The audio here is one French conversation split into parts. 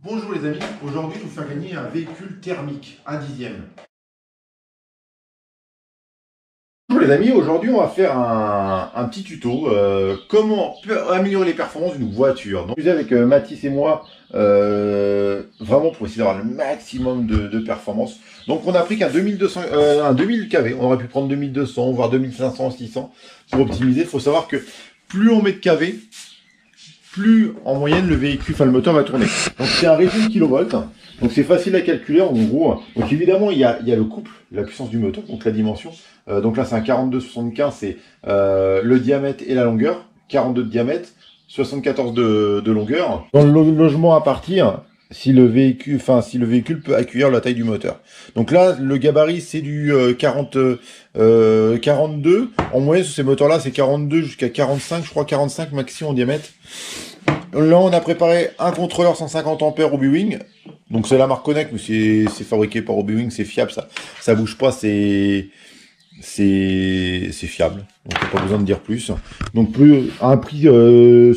Bonjour les amis, aujourd'hui je vais vous faire gagner un véhicule thermique, un dixième. Bonjour les amis, aujourd'hui on va faire un petit tuto, comment améliorer les performances d'une voiture. Donc, je suis avec Mathis et moi, vraiment pour essayer d'avoir le maximum de performance. Donc on a pris qu'un 2200, un 2000 kV, on aurait pu prendre 2200, voire 2500, 600 pour optimiser. Il faut savoir que plus on met de kV, plus en moyenne le véhicule, enfin le moteur va tourner. Donc c'est un régime kilovolts, donc c'est facile à calculer en gros. Donc évidemment il y a le couple, la puissance du moteur, donc la dimension. Donc là c'est un 42-75, c'est le diamètre et la longueur, 42 de diamètre, 74 de longueur. Dans le logement à partir, si le véhicule peut accueillir la taille du moteur. Donc là le gabarit c'est du 42. En moyenne sur ces moteurs là c'est 42 jusqu'à 45, je crois 45 maxi en diamètre. Là on a préparé un contrôleur 150 ampères Hobbywing. Donc c'est la marque Connect, mais c'est fabriqué par Hobbywing, c'est fiable, ça bouge pas, c'est fiable, donc il n'y a pas besoin de dire plus. Donc un prix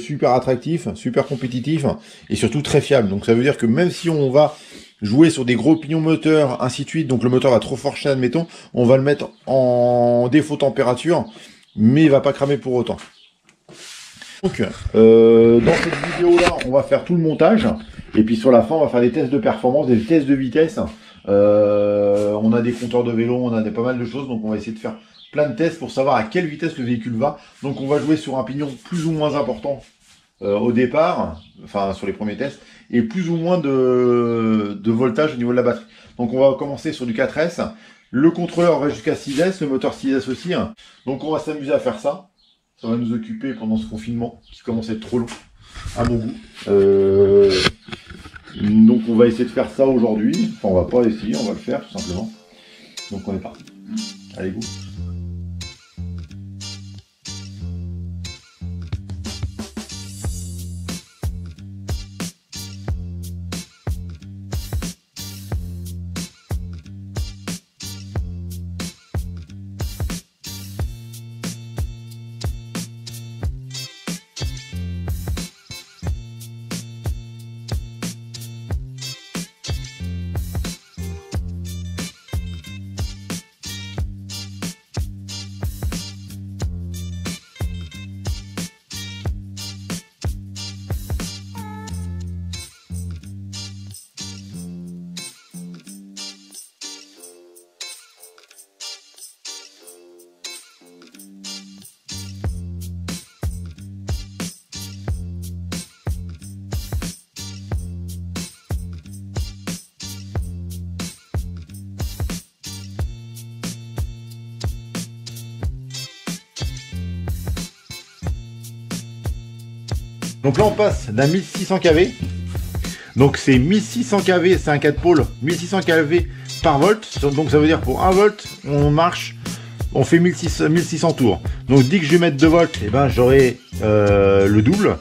super attractif, super compétitif et surtout très fiable. Donc ça veut dire que même si on va jouer sur des gros pignons moteurs, ainsi de suite, donc le moteur va trop forcher, admettons, on va le mettre en défaut température, mais il va pas cramer pour autant. Donc dans cette vidéo là on va faire tout le montage et puis sur la fin on va faire des tests de performance, des tests de vitesse. On a des compteurs de vélo, on a pas mal de choses, donc on va essayer de faire plein de tests pour savoir à quelle vitesse le véhicule va. Donc on va jouer sur un pignon plus ou moins important au départ, enfin sur les premiers tests, et plus ou moins de voltage au niveau de la batterie. Donc on va commencer sur du 4S, le contrôleur va jusqu'à 6S, le moteur 6S aussi, donc on va s'amuser à faire ça. Ça va nous occuper pendant ce confinement qui commence à être trop long à mon goût. Donc on va essayer de faire ça aujourd'hui. Enfin on va pas essayer, on va le faire tout simplement. Donc on est parti. Allez go. Donc là on passe d'un 1600 kV, donc c'est 1600 kV, c'est un 4 pôles, 1600 kV par volt, donc ça veut dire pour 1 volt on marche, on fait 1600 tours. Donc dès que je vais mettre 2 volts, et ben j'aurai le double,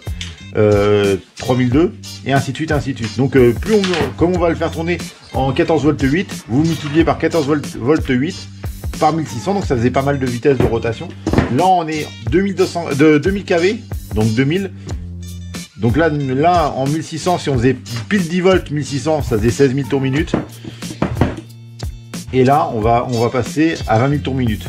3002 et ainsi de suite, ainsi de suite. Donc comme on va le faire tourner en 14 volts 8, vous multipliez par 14 volts 8 par 1600, donc ça faisait pas mal de vitesse de rotation. Là on est 2000 kV, donc 2000. Donc là en 1600, si on faisait pile 10 volts 1600, ça faisait 16 000 tours minute. Et là, on va passer à 20 000 tours minute.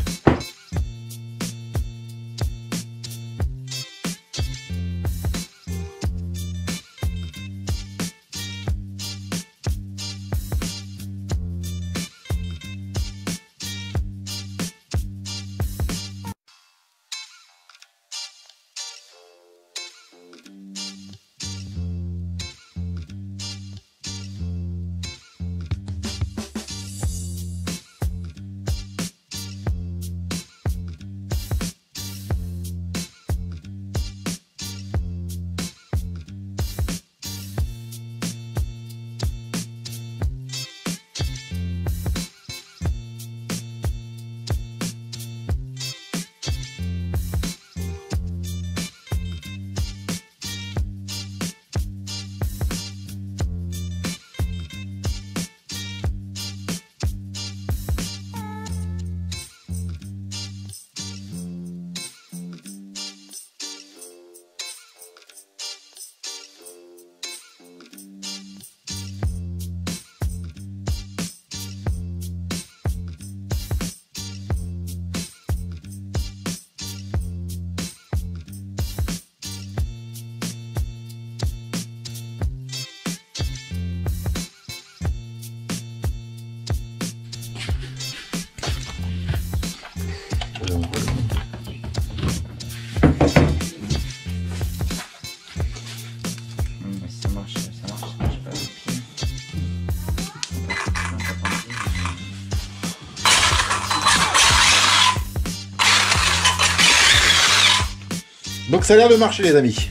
Donc ça a l'air de marcher les amis.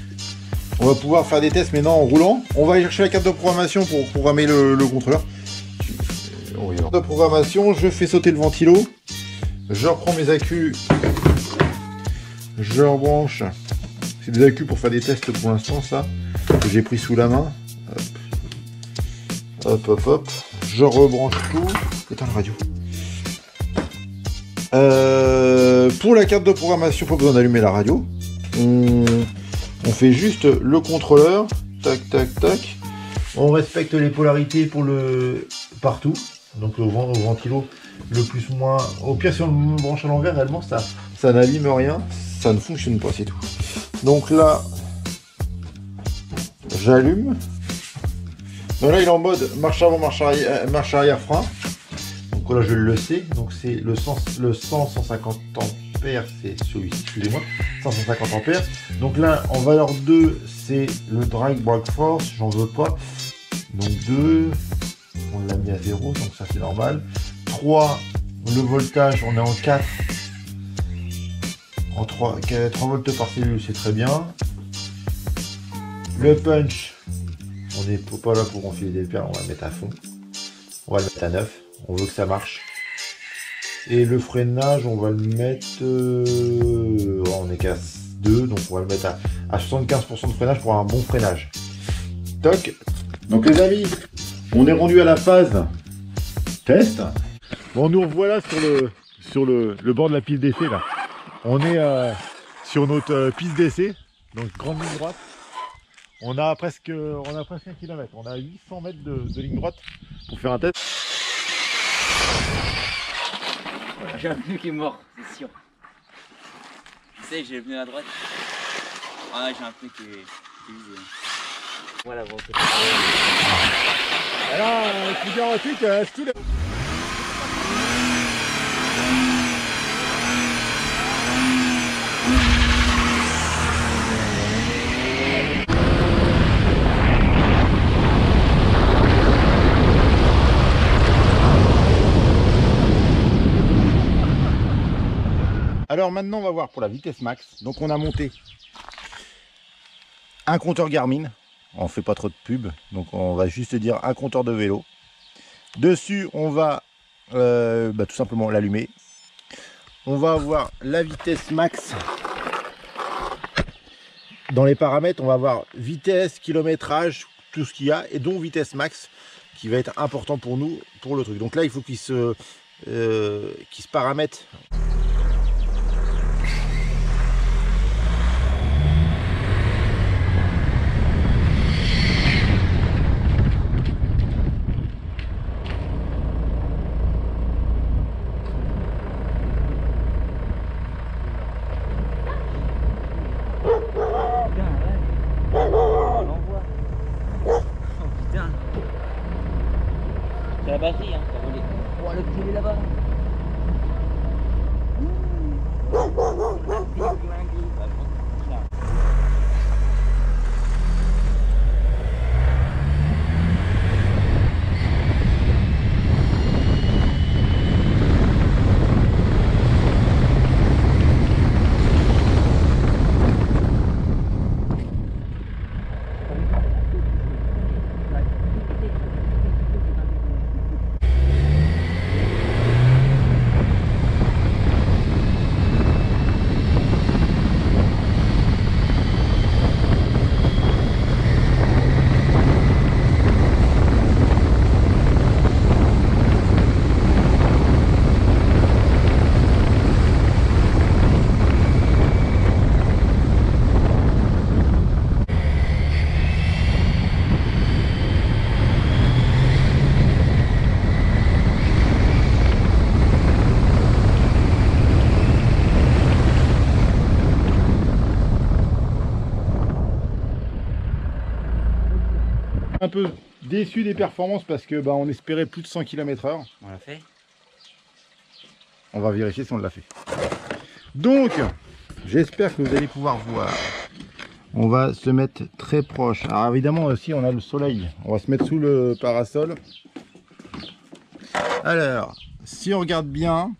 On va pouvoir faire des tests maintenant en roulant. On va aller chercher la carte de programmation pour programmer le contrôleur. De programmation, je fais sauter le ventilo. Je reprends mes accus. Je rebranche. C'est des accus pour faire des tests pour l'instant ça. Que j'ai pris sous la main. Hop. Hop, hop, hop. Je rebranche tout. Éteins la radio. Pour la carte de programmation, pas besoin d'allumer la radio. On fait juste le contrôleur. Tac, tac, tac. On respecte les polarités pour le partout. Donc au ventilo, le plus ou moins. Au pire, si on le branche à l'envers, réellement, ça n'abîme rien. Ça ne fonctionne pas, c'est tout. Donc là, j'allume. Donc là, il est en mode marche avant, marche arrière, frein. Donc là, je le sais. Donc c'est le 150 ampères, c'est celui-ci, excusez-moi. 150 ampères. Donc là, en valeur 2, c'est le drag brake force. J'en veux pas. Donc 2, on l'a mis à 0, donc ça c'est normal. 3, le voltage, on est en 4. En 3 volts par cellule, c'est très bien. Le punch, on n'est pas là pour enfiler des perles, on va le mettre à fond. On va le mettre à 9, on veut que ça marche. Et le freinage, on va le mettre... on est qu'à 2, donc on va le mettre à 75% de freinage pour avoir un bon freinage. Toc. Donc les amis, on est rendu à la phase test. Bon, nous revoilà sur le bord de la piste d'essai là. On est sur notre piste d'essai, donc grande ligne droite. On a presque 1 km. On a 800 mètres de ligne droite pour faire un test. J'ai un pneu qui est mort, c'est sûr. Tu sais, j'ai le pneu à droite. Ah, j'ai un pneu qui est usé. Voilà, bon, c'est alors, je vous garantis que tout le... Alors maintenant on va voir pour la vitesse max. Donc on a monté un compteur Garmin. On fait pas trop de pub, donc on va juste dire un compteur de vélo. Dessus on va tout simplement l'allumer. On va avoir la vitesse max. Dans les paramètres on va avoir vitesse, kilométrage, tout ce qu'il y a, et donc vitesse max qui va être important pour nous pour le truc. Donc là il faut qu'il se paramètre. C'est la batterie, hein, ça volé. Oh, le petit, il est là-bas. Un peu déçu des performances parce que on espérait plus de 100 km/h. On l'a fait. On va vérifier si on l'a fait. Donc, j'espère que vous allez pouvoir voir. On va se mettre très proche. Alors évidemment aussi on a le soleil. On va se mettre sous le parasol. Alors, si on regarde bien,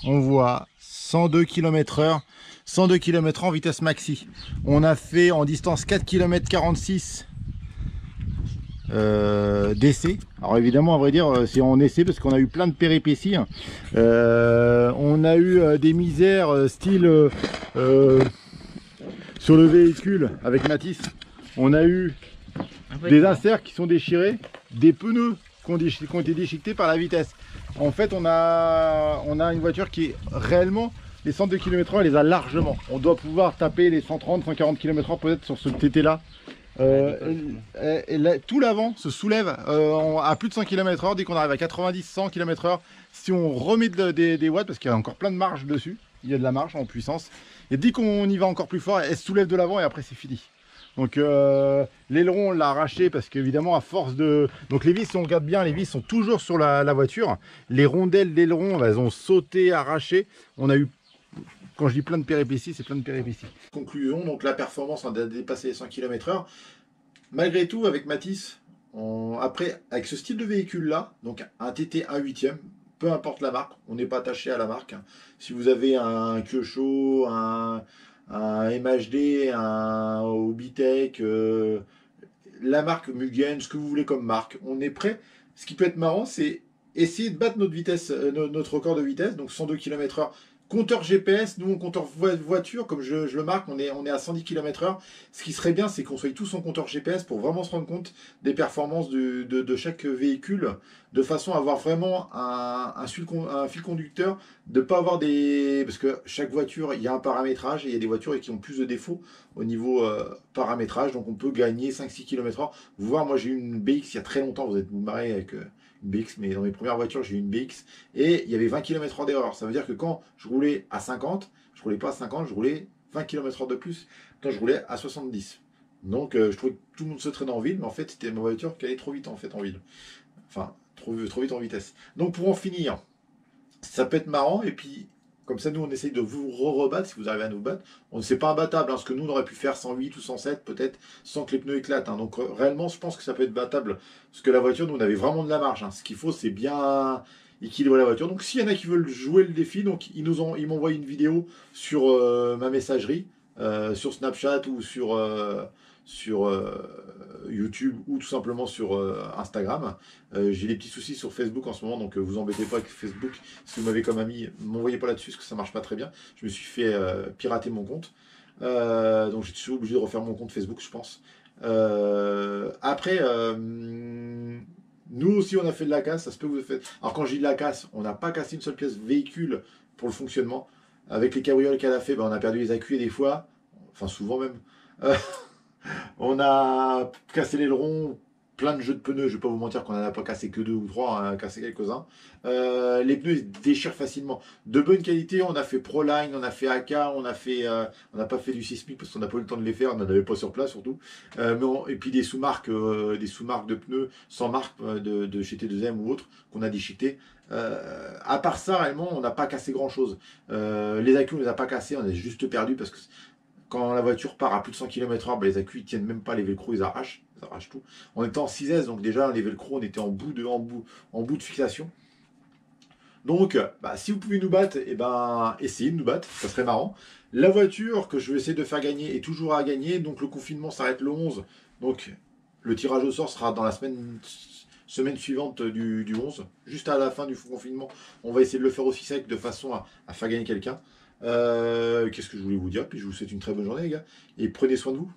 on voit 102 km/h. 102 km/h en vitesse maxi. On a fait en distance 4 km 46 d'essai. Alors évidemment, à vrai dire, c'est en essai parce qu'on a eu plein de péripéties. On a eu des misères style sur le véhicule avec Mathis. On a eu des inserts qui sont déchirés, des pneus qui ont été déchiquetés par la vitesse. En fait, on a une voiture qui est réellement, les 102 km/h, elle les a largement. On doit pouvoir taper les 130, 140 km/h peut-être sur ce TT là. Tout l'avant se soulève à plus de 100 km/h dès qu'on arrive à 90, 100 km/h. Si on remet des watts, parce qu'il y a encore plein de marge dessus, il y a de la marge en puissance. Et dès qu'on y va encore plus fort, elle se soulève de l'avant et après c'est fini. Donc l'aileron on l'a arraché parce qu'évidemment à force de... Donc les vis, si on regarde bien, les vis sont toujours sur la voiture. Les rondelles d'aileron, elles ont sauté, arraché. On a eu, quand je dis plein de péripéties, c'est plein de péripéties. Conclusion, donc la performance a dépassé les 100 km/h. Malgré tout, avec Mathis, après, avec ce style de véhicule là, donc un TT 1/8e, peu importe la marque, on n'est pas attaché à la marque. Si vous avez un Kyosho, un MHD, un Obitech, la marque Mugen, ce que vous voulez comme marque, on est prêt. Ce qui peut être marrant, c'est essayer de battre notre vitesse, notre record de vitesse, donc 102 km/h. Compteur GPS, nous on compteur voiture, comme je le marque, on est à 110 km/h. Ce qui serait bien, c'est qu'on soit tous en compteur GPS pour vraiment se rendre compte des performances de chaque véhicule, de façon à avoir vraiment un fil conducteur, de ne pas avoir des... Parce que chaque voiture, il y a un paramétrage, et il y a des voitures qui ont plus de défauts au niveau paramétrage, donc on peut gagner 5-6 km/h. Vous voir, moi j'ai eu une BX il y a très longtemps, vous êtes marré avec... une BX, mais dans mes premières voitures j'ai eu une BX et il y avait 20 km/h d'erreur. Ça veut dire que quand je roulais à 50, je roulais pas à 50, je roulais 20 km/h de plus quand je roulais à 70. Donc je trouvais que tout le monde se traînait en ville, mais en fait c'était ma voiture qui allait trop vite en fait en ville. Enfin, trop vite en vitesse. Donc pour en finir, ça peut être marrant et puis comme ça nous on essaye de vous rebattre si vous arrivez à nous battre. On ne sait pas imbattable, hein, parce que nous on aurait pu faire 108 ou 107 peut-être sans que les pneus éclatent. Hein. Donc réellement je pense que ça peut être battable parce que la voiture nous on avait vraiment de la marge. Hein. Ce qu'il faut c'est bien équilibrer la voiture. Donc s'il y en a qui veulent jouer le défi, donc ils m'ont envoyé une vidéo sur ma messagerie, sur Snapchat ou sur YouTube ou tout simplement sur Instagram. J'ai des petits soucis sur Facebook en ce moment, donc vous embêtez pas avec Facebook. Si vous m'avez comme ami, m'envoyez pas là-dessus parce que ça marche pas très bien. Je me suis fait pirater mon compte. Donc je suis obligé de refaire mon compte Facebook, je pense. Après, nous aussi on a fait de la casse, ça se peut que vous faites. Alors quand je dis de la casse, on n'a pas cassé une seule pièce véhicule pour le fonctionnement. Avec les cabrioles qu'elle a fait, ben, on a perdu les accus et des fois, enfin souvent même. On a cassé l'aileron, plein de jeux de pneus, je vais pas vous mentir qu'on n'en a pas cassé que 2 ou 3, on en a cassé quelques-uns. Les pneus ils se déchirent facilement. De bonne qualité, on a fait Proline, on a fait AK, on n'a pas fait du Sismic parce qu'on n'a pas eu le temps de les faire, on n'en avait pas sur place surtout. Et puis des sous-marques de pneus sans marque de chez T2M ou autre qu'on a déchiqueté. À part ça, réellement, on n'a pas cassé grand chose. Les accus, on les a pas cassés, on a juste perdu parce que quand la voiture part à plus de 100 km/h, les accus ils tiennent même pas, les velcro ils arrachent tout. On était en 6S, donc déjà les velcro on était en bout de fixation. Donc si vous pouvez nous battre, essayez de nous battre, ça serait marrant. La voiture que je vais essayer de faire gagner est toujours à gagner, donc le confinement s'arrête le 11. Donc le tirage au sort sera dans la semaine suivante du 11, juste à la fin du confinement. On va essayer de le faire aussi sec de façon à faire gagner quelqu'un. Qu'est-ce que je voulais vous dire? Puis je vous souhaite une très bonne journée les gars. Et prenez soin de vous.